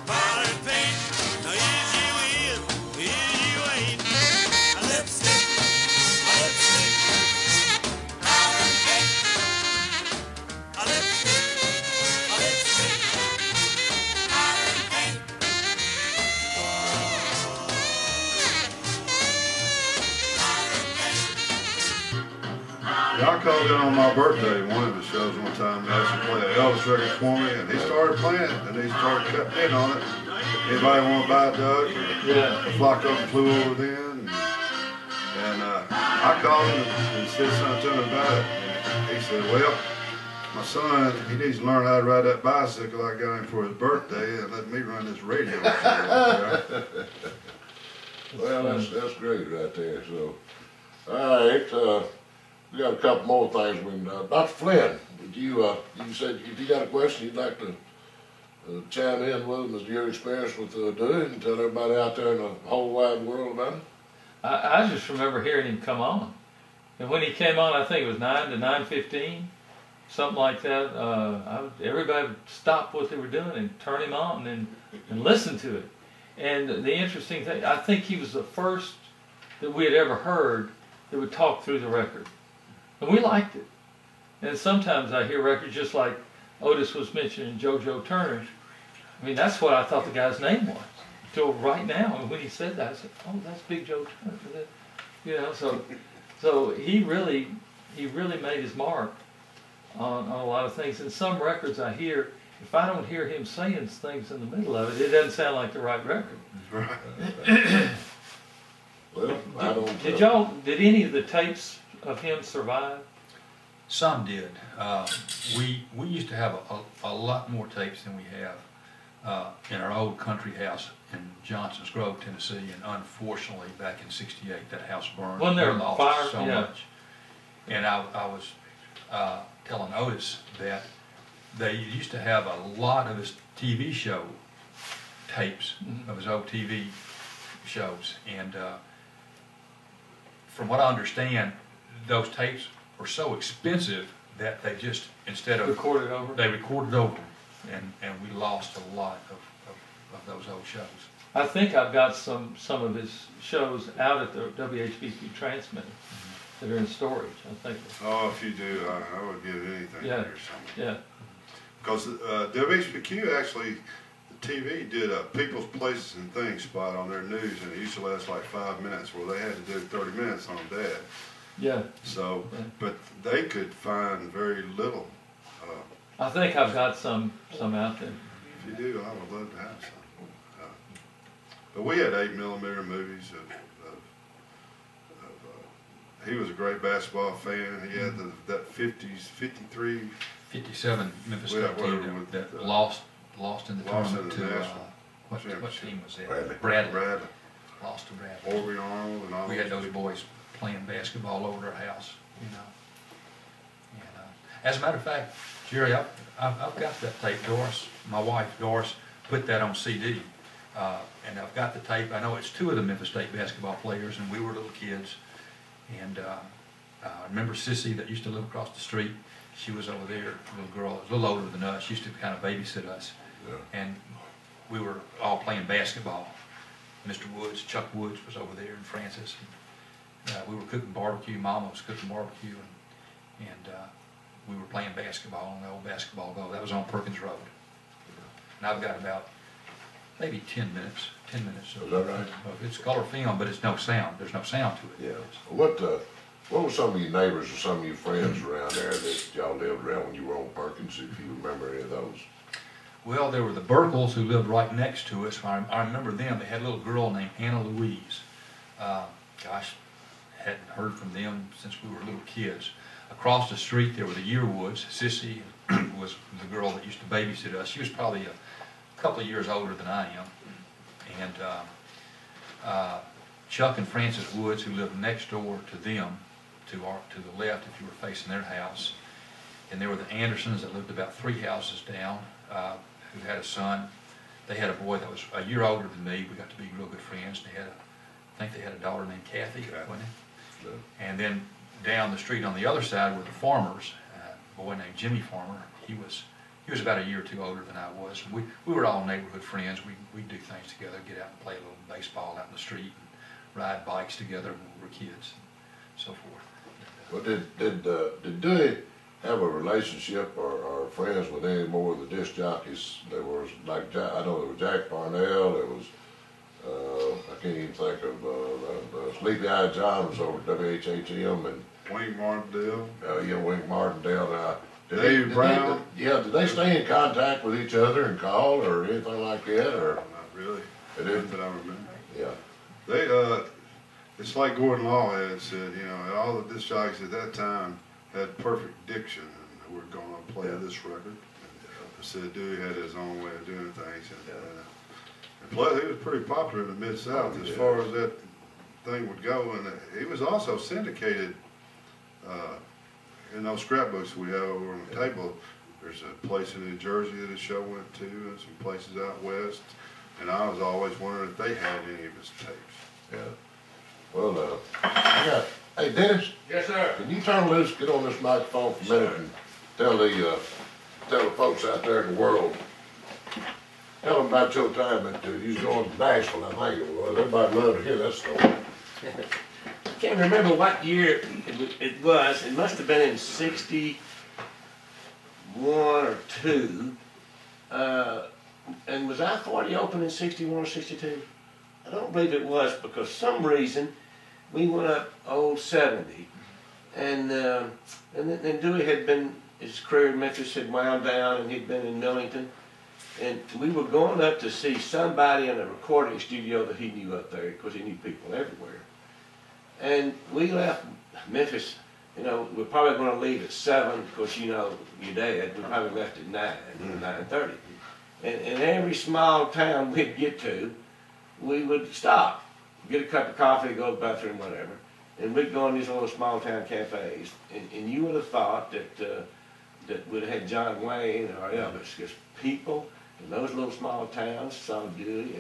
powder and paint. Now here's you is, here's you ain't. A lipstick, powder and paint. A lipstick, powder and paint. Yeah, I called in on my birthday in one of his shows one time and asked him to play an Elvis record for me, and he started playing it, and he started cutting in on it. Anybody want to buy a duck? A flock of them flew over then. And I called him and said something to him about it. And he said, well, my son, he needs to learn how to ride that bicycle I got him for his birthday and let me run this radio show. Well, that's great right there. So, all right, we got a couple more things. Dr. Flynn, you said if you got a question you'd like to chime in with as your experience with doing and tell everybody out there in the whole wide world about it. I just remember hearing him come on. And when he came on, I think it was 9 to 9:15, something like that. Everybody would stop what they were doing and turn him on and listen to it. And the interesting thing, I think he was the first that we had ever heard that would talk through the record. And we liked it. And sometimes I hear records just like Otis was mentioning, JoJo Turner's. I mean, that's what I thought the guy's name was. Till right now, and when he said that, I said, oh, that's Big Joe Turner. You know, so he really made his mark on a lot of things. And some records I hear, if I don't hear him saying things in the middle of it, it doesn't sound like the right record. Right. Well, I don't. Did any of the tapes of him survive? Some did. We used to have a lot more tapes than we have in our old country house in Johnson's Grove, Tennessee, and unfortunately back in '68 that house burned. Wasn't there We a lost fire? so Yeah. much. And I was telling Otis that they used to have a lot of his TV show tapes of his old TV shows, and from what I understand, those tapes were so expensive that they just, instead of, Recorded over? they recorded over them, and we lost a lot of those old shows. I think I've got some of his shows out at the WHBP transmitter that are in storage, I think. Oh, if you do, I would give anything Yeah. to hear something. Yeah. Because WHBQ actually, the TV did a People's Places and Things spot on their news, and it used to last like 5 minutes, where they had to do 30 minutes on Dad. Yeah. So, Yeah. but they could find very little. I think I've got some out there. If you do, I would love to have some. But we had 8mm movies he was a great basketball fan. He had that 53. 57 Memphis Yeah, Cup team whatever, that with, lost in the lost tournament in the to, national what championship. team was that? Bradley. Bradley. Lost to Bradley. Orby Arnold and all. We had those boys playing basketball over their house, you know. And, as a matter of fact, Jerry, I've got that tape. Doris, my wife Doris, put that on CD. And I've got the tape. I know it's 2 of the Memphis State basketball players, and we were little kids. And I remember Sissy that used to live across the street. She was over there, a little girl, a little older than us. She used to kind of babysit us. Yeah. And we were all playing basketball. Mr. Woods, Chuck Woods was over there, and Francis. And, we were cooking barbecue. Mama was cooking barbecue, and we were playing basketball on the old basketball goal. That was on Perkins Road. And I've got about maybe 10 minutes. 10 minutes. Is that right? It's color film, but it's no sound. There's no sound to it. Yeah. What were some of your neighbors or some of your friends around there that y'all lived around when you were on Perkins, if you remember any of those? Well, there were the Burkles who lived right next to us. I remember them. They had a little girl named Anna Louise. Gosh, hadn't heard from them since we were little kids. Across the street there were the Yearwoods. Sissy was the girl that used to babysit us. She was probably a couple of years older than I am. And Chuck and Francis Woods, who lived next door to them, to the left if you were facing their house. And there were the Andersons that lived about 3 houses down, who had a son. They had a boy that was a year older than me. We got to be real good friends. They had I think they had a daughter named Kathy, wasn't it? Yeah. And then down the street on the other side were the Farmers, a boy named Jimmy Farmer. He was about a year or 2 older than I was. We were all neighborhood friends. We'd do things together, get out and play a little baseball out in the street, and ride bikes together when we were kids, and so forth. Well, did Dewey have a relationship or friends with any more of the disc jockeys? There was like I know there was Jack Parnell. There was I can't even think of Sleepy Eyed John was over at WHHM and Wink Martindale. Yeah, Wink Martindale. Dave Brown. Did they stay in contact with each other and call or anything like that? Or Not really. They Not didn't? that I remember. Yeah. They it's like Gordon Law had said, you know, all the disc jockeys at that time had perfect diction, and we're going to play this record. And said Dewey had his own way of doing things, and plus he was pretty popular in the Mid-South as far as that thing would go, and he was also syndicated in those scrapbooks we have over on the table. There's a place in New Jersey that his show went to, and some places out west, and I was always wondering if they had any of his tapes. Yeah. Well, hey Dennis. Yes, sir. Can you turn loose, get on this microphone for a minute and tell the folks out there in the world, tell them about your time that you was going to Nashville, I think it was. Everybody loved to hear that story. I can't remember what year it was. It must have been in 61 or 2. And was I-40 open in 61 or 62? I don't believe it was, because some reason we went up old 70. And then Dewey had been, his career in Memphis had wound down, and he'd been in Millington. And we were going up to see somebody in a recording studio that he knew up there, because he knew people everywhere. And we left Memphis, you know, we're probably going to leave at 7, because, you know, your dad, we probably left at 9, 9:30. And every small town we'd get to, we would stop, get a cup of coffee, go to the bathroom, whatever. And we'd go in these little small town cafes. And you would have thought that we'd have had John Wayne or Elvis, because people in those little small towns saw Dewey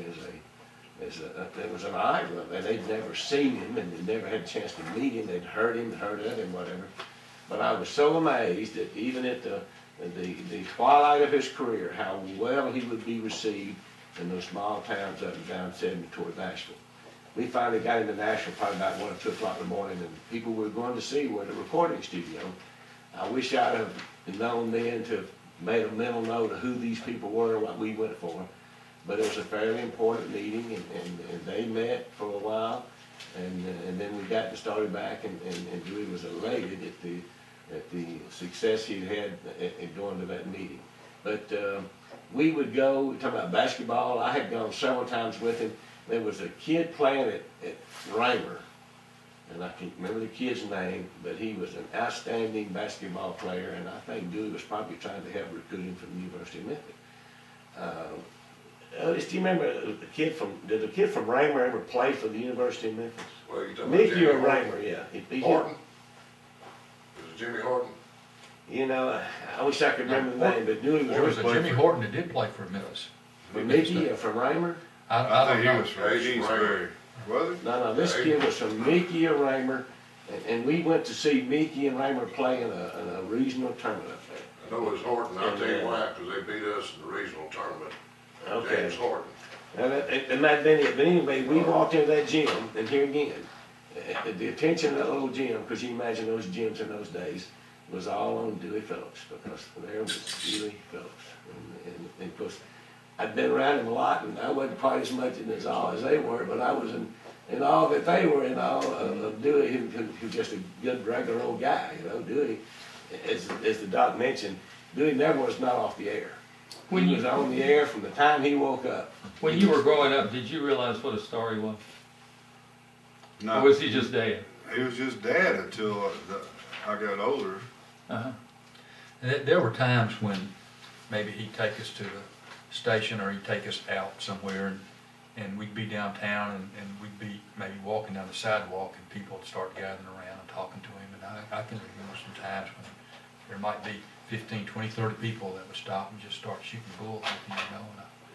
It was an idol, and they'd never seen him, and they'd never had a chance to meet him. They'd heard him, heard of him, whatever. But I was so amazed that even at the twilight of his career, how well he would be received in those small towns up and down 70 toward Nashville. We finally got into Nashville probably about 1 or 2 o'clock in the morning, and people were going to see where the recording studio. I wish I'd have known then to have made a mental note of who these people were and what we went for. But it was a fairly important meeting, and they met for a while, and then we got to started back, and Dewey was elated at the success he'd had at going to that meeting. But we would go, talking about basketball, I had gone several times with him. There was a kid playing at Raymer, and I can't remember the kid's name, but he was an outstanding basketball player, and I think Dewey was probably trying to help recruit him from the University of Memphis. Do you remember did the kid from Raymer ever play for the University of Memphis? Well, you talking Mickey or about Raymer, yeah. Horton? Was it Jimmy Horton? You know, I wish I could remember the name, but Dewey There was was a Jimmy Horton that did play for Memphis. from Mickey or from Raymer. I I don't think know. he was from Asian Kingsbury. Was it? No, this kid was from Mickey or Raymer, and we went to see Mickey and Raymer play in a regional tournament up there. I know it was Horton, I'll tell you why, because they beat us in the regional tournament. Okay. James Horton. Now, that might have been it, but anyway, we walked into that gym, and here again, the attention of that little gym, because you imagine those gyms in those days, was all on Dewey Phillips, because there was Dewey Phillips. And of course, I'd been around him a lot, and I wasn't quite as much in as all as they were, but I was in all that they were in all of Dewey, who was just a good, regular old guy, you know. Dewey, as the doc mentioned, Dewey never was not off the air. He was on the air from the time he woke up. When you were growing up, did you realize what a star he was? No. Or was he just dad? He was just dad until I got older. Uh-huh. And there were times when maybe he'd take us to the station, or he'd take us out somewhere, and we'd be downtown, and we'd be maybe walking down the sidewalk, and people would start gathering around and talking to him. And I can remember some times when there might be 15, 20, 30 people that would stop and just start shooting bull with him, you know,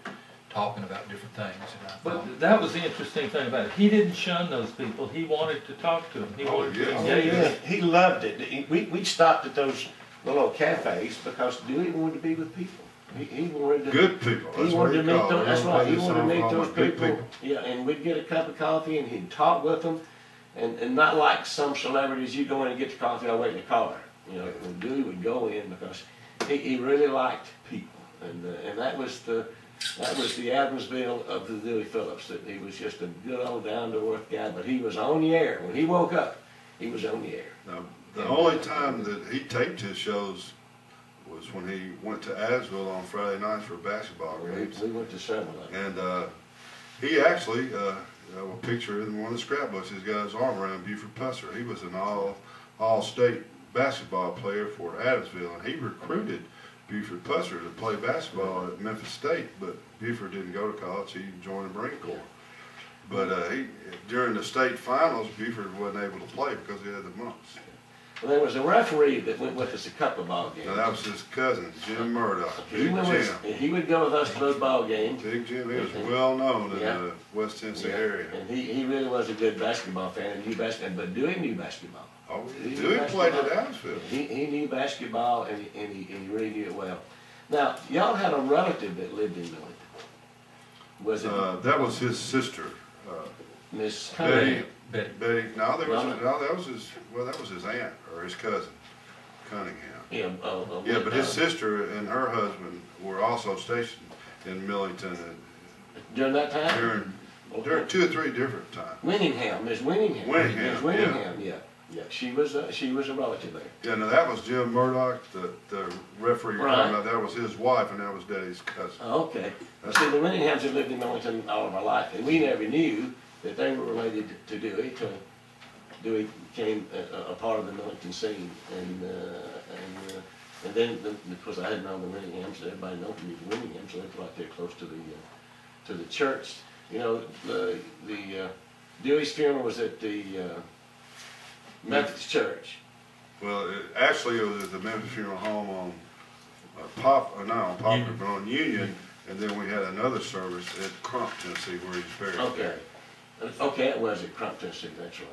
and talking about different things. And I thought, But that was the interesting thing about it. He didn't shun those people. He wanted to talk to them. He wanted to yeah. engage Yeah, them. he loved it. We stopped at those little cafes because Dewey wanted to be with people. He wanted to. Good people. He That's what wanted to he meet called those. it. That's right. He Everybody wanted to meet saw those all good people. Yeah, and we'd get a cup of coffee, and he'd talk with them, and not like some celebrities. You go in and get your coffee. I'll wait in the car. You know, when Dewey would go in because he really liked people, and that was the Adamsville of the Dewey Phillips. That he was just a good old down to earth guy, but he was on the air when he woke up. He was on the air. Now, the only time that he taped his shows was when he went to Adamsville on Friday nights for basketball games. We went to several of them. And he actually, a picture in one of the scrapbooks, he's got his arm around Buford Pusser. He was an all-state basketball player for Adamsville, and he recruited Buford Pusser to play basketball at Memphis State, but Buford didn't go to college. He joined the Marine Corps. But during the state finals, Buford wasn't able to play because he had the mumps. Well, there was a referee that went with us a couple of ball games. Now, that was his cousin, Jim Murdoch. He Big went Jim. with, he would go with us to those ball games. Big Jim, he was well known in Yeah. the West Tennessee Yeah, area. and he really was a good basketball fan, and knew basketball, but Dewey knew basketball. Oh, He Dewey knew played at basketball. Adamsville. He knew basketball, and he really knew it well. Now, y'all had a relative that lived in Millington. Was it That was his sister, Miss Betty. Betty. Betty. No, that Well, was his aunt or his cousin, Cunningham. Yeah, Yeah, but his sister and her husband were also stationed in Millington during that time? during 2 or 3 different times. Winningham, Miss Winningham. Winningham, Miss Winningham, yeah. Yeah, she was a relative there. Yeah, now that was Jim Murdoch, the referee you're Right. talking about. That was his wife, and that was Daddy's cousin. Oh, okay. See, the Winninghams had lived in Millington all of our life, and we never knew that they were related to Dewey till Dewey became a part of the Millington scene. And then, of course, I had known the Winninghams, everybody knew the Winninghams, so they were right there close to the church. You know, the Dewey's funeral was at the Methodist Church. Well, actually, it was at the Memphis Funeral Home on Popular, but on Union, And then we had another service at Crump, Tennessee, where he's buried. Okay. Okay, it was at Crump, Tennessee, that's right.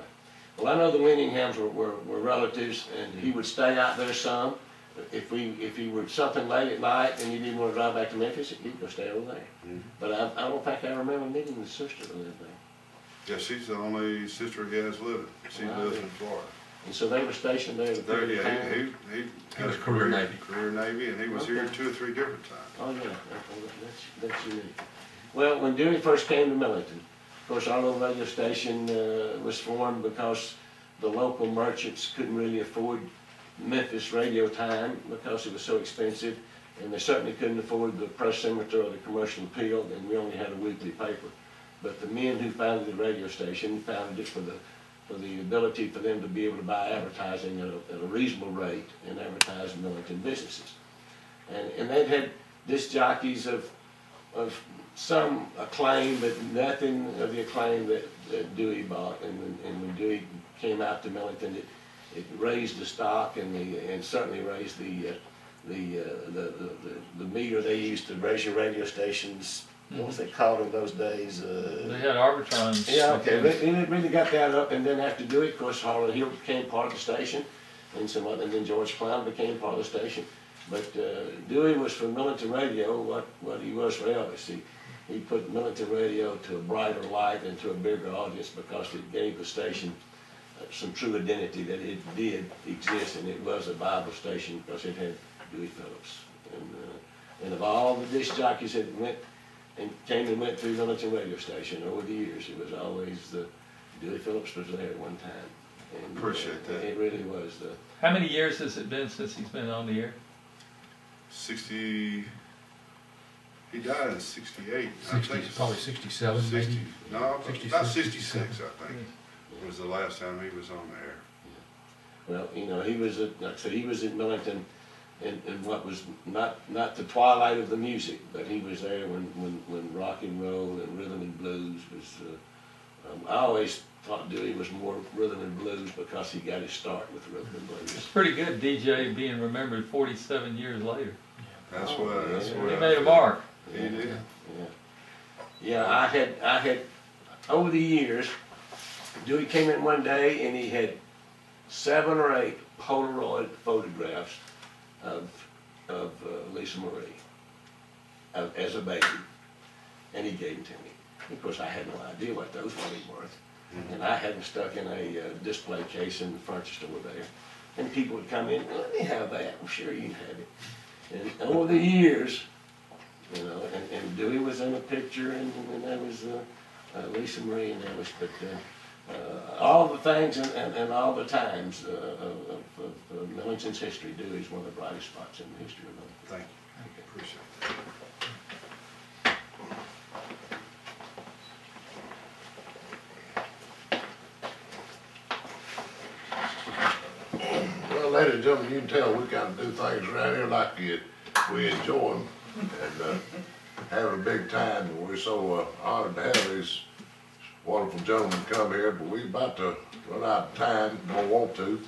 Well, I know the Winninghams were relatives, and he would stay out there some. If he were something late at night and you didn't want to drive back to Memphis, he'd go stay over there. But I don't think I remember meeting his sister or anything. Yeah, she's the only sister he has living. She lives in Florida. And so they were stationed there at the There, period of yeah, time? he had was a career Navy. Career Navy, and he was here 2 or 3 different times. Oh, yeah, that's unique. Well, when Dewey first came to Millington, of course, our little radio station was formed because the local merchants couldn't really afford Memphis radio time because it was so expensive, and they certainly couldn't afford the press scimitar or the commercial appeal, and we only had a weekly paper. But the men who founded the radio station founded it for the ability for them to be able to buy advertising at a reasonable rate and advertise Millington businesses. And they'd had disc jockeys of some acclaim, but nothing of the acclaim that Dewey bought. And when Dewey came out to Millington, it raised the stock and certainly raised the meter they used to raise your radio stations. What was they called in those days? They had Arbitrons. Yeah, okay. They really got that up, and then after Dewey, of course, Harlan Hill became part of the station, and then George Clown became part of the station. But Dewey was for Millington Radio what he was for Elvis. He put Millington Radio to a brighter light and to a bigger audience because it gave the station some true identity that it did exist, and it was a Bible station because it had Dewey Phillips. And of all the disc jockeys that came and went through Millington radio station over the years, it was always Dewey Phillips was there at one time. And, Appreciate that. It really was the. How many years has it been since he's been on the air? 60. He died in 68. I 60, think probably 67, 60. maybe. No, 66, about 66, I think. Was the last time he was on the air. Well, you know, he was at, like I said, he was at Millington in what was not the twilight of the music, but he was there when rock and roll and rhythm and blues was. I always thought Dewey was more rhythm and blues because he got his start with rhythm and blues. It's pretty good, DJ, being remembered 47 years later. That's what. He made a mark. He did. Yeah, I had over the years. Dewey came in one day and he had 7 or 8 Polaroid photographs of Lisa Marie as a baby, and he gave them to me. Of course, I had no idea what those were worth, and I had them stuck in a display case in the furniture store there. And people would come in, let me have that. I'm sure you can have it. And over the years, you know, and Dewey was in a picture, and there was Lisa Marie, and there was, but. All the things and all the times of Millington's history, Dewey's one of the brightest spots in the history of Millington. Thank you. Appreciate it. Well, ladies and gentlemen, you can tell we kind of do things around here like we enjoy them and have a big time. And we're so honored to have these wonderful gentlemen come here, but we're about to run out of time. Don't want to,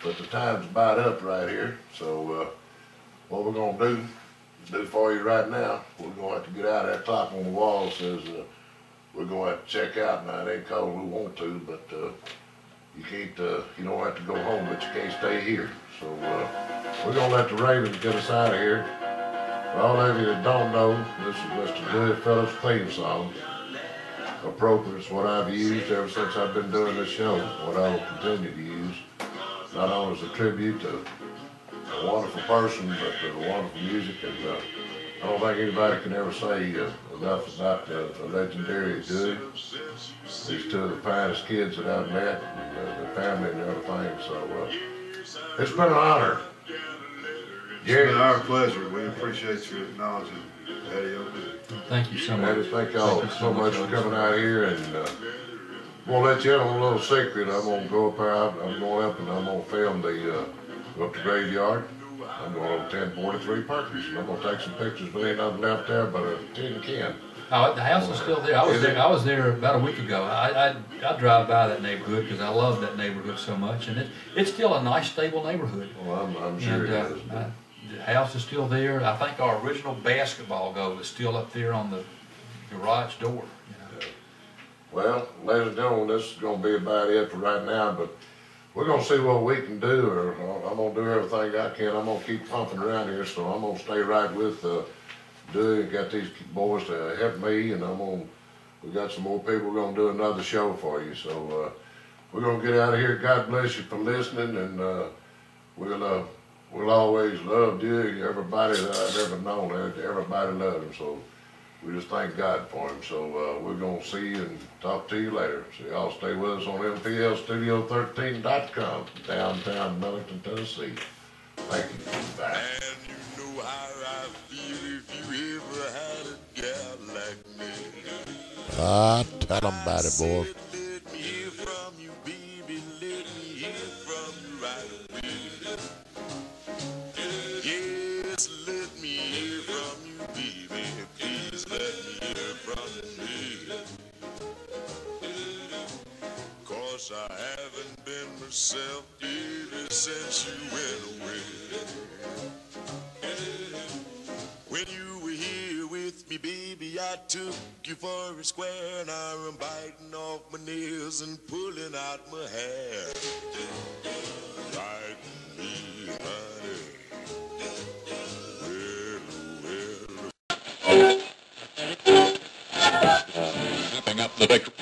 but the time's about up right here. So what we're gonna do for you right now, we're gonna have to get out of that clock on the wall says we're gonna have to check out. Now it ain't cause we want to, but you can't. You don't have to go home, but you can't stay here. So we're gonna let the Ravens get us out of here. For all of you that don't know, this is Mr. Dewey Phillips' theme song. Appropriate is what I've used ever since I've been doing this show, what I will continue to use, not only as a tribute to a wonderful person, but to the wonderful music. And I don't think anybody can ever say enough about the legendary Dewey. These 2 of the finest kids that I've met, and their family and everything. So it's been an honor. It's been our pleasure. We appreciate you acknowledging Daddy Dewey. Thank you so much. I just thank y'all so much for coming out here, and I'm gonna let you in on a little secret. I'm gonna go up there, I'm going up and I'm gonna film go up the graveyard. I'm going over 1043 Perkins, and I'm gonna take some pictures, but ain't nothing left there but a tin can. Oh, the house is still there. I was there about a week ago. I drive by that neighborhood because I love that neighborhood so much, and it's still a nice, stable neighborhood. Well, I'm sure it is. the house is still there. I think our original basketball goal is still up there on the garage door, you know. Well, ladies and gentlemen, this is gonna be about it for right now, but we're gonna see what we can do, or I'm gonna do everything I can. I'm gonna keep pumping around here, so I'm gonna stay right with Dewey. Got these boys to help me, and we got some more people gonna do another show for you. So we're gonna get out of here. God bless you for listening, and we'll always love Dewey. Everybody that I've ever known, everybody loves him. So we just thank God for him. So we're gonna see you and talk to you later. So y'all stay with us on MPLstudio13.com, downtown Millington, Tennessee. Thank you. Bye. And you know how I feel if you ever had a gal like me. Tell them about it, boy. Let me hear from you, baby. Let me hear from you right away. Yes, let me hear from you, baby. Please let me hear from me. 'Cause I haven't been myself ever since you went away. When you were here with me, baby, I took you for a square, and I'm biting off my nails and pulling out my hair. Right me, honey. Wrapping up the victory.